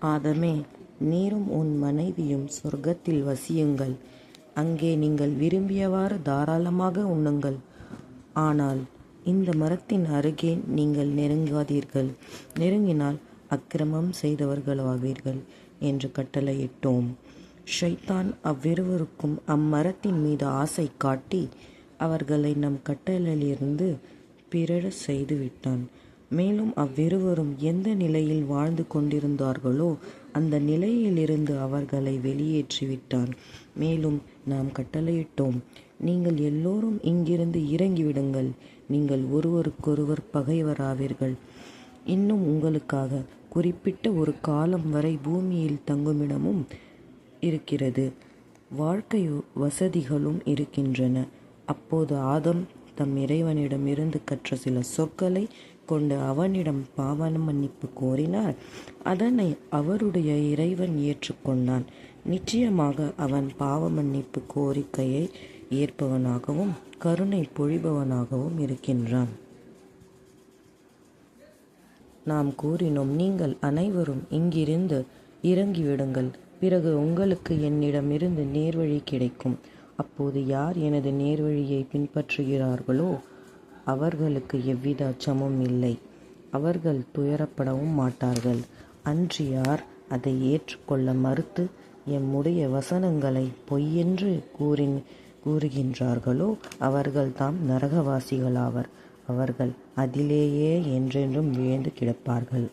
ஆதமே, நீரும் உன் மனைவியும் சொர்க்கத்தில் வசியுங்கள். அங்கே நீங்கள் விரும்பியவாறு தாராளமாக உண்ணுங்கள். ஆனால் இந்த மரத்தின் அருகே நீங்கள் நெருங்காதீர்கள். நெருங்கினால் அக்கிரமம் செய்தவர்களாவீர்கள் என்று கட்டளையிட்டோம். ஷைத்தான் அவ்விருவருக்கும் அம்மரத்தின் மீது ஆசை காட்டி அவர்களை நம் கட்டளையிலிருந்து பிறழ செய்து விட்டான். மேலும் அவ்விருவரும் எந்த நிலையில் வாழ்ந்து கொண்டிருந்தார்களோ அந்த நிலையிலிருந்து அவர்களை வெளியேற்றிவிட்டான். மேலும் நாம் கட்டளையிட்டோம், நீங்கள் எல்லோரும் இங்கிருந்து இறங்கிவிடுங்கள். நீங்கள் ஒருவருக்கொருவர் பகைவராவீர்கள். இன்னும் உங்களுக்காக குறிப்பிட்ட ஒரு காலம் வரை பூமியில் தங்குமிடமும் இருக்கிறது, வாழ்க்கை வசதிகளும் இருக்கின்றன. அப்போது ஆதம் தம் இறைவனிடமிருந்து கற்ற சில சொற்களை கொண்டு அவனிடம் பாவ மன்னிப்பு கோரினார். அதனை அவருடைய இறைவன் ஏற்றுக்கொண்டான். நிச்சயமாக அவன் பாவ மன்னிப்பு கோரிக்கையை ஏற்பவனாகவும் கருணை பொழிபவனாகவும் இருக்கின்றான். நாம் கூறினோம், நீங்கள் அனைவரும் இங்கிருந்து இறங்கிவிடுங்கள். பிறகு உங்களுக்கு என்னிடமிருந்து நேர்வழி கிடைக்கும். அப்போது யார் எனது நேர்வழியை பின்பற்றுகிறார்களோ அவர்களுக்கு எவ்வித அச்சமும் இல்லை. அவர்கள் துயரப்படவும் மாட்டார்கள். அன்று யார் அதை ஏற்றுக்கொள்ள மறுத்து எம்முடைய வசனங்களை பொய்யென்று கூறுகின்றார்களோ அவர்கள் தாம் நரகவாசிகளாவர். அவர்கள் அதிலேயே என்றென்றும் வீழ்ந்து கிடப்பார்கள்.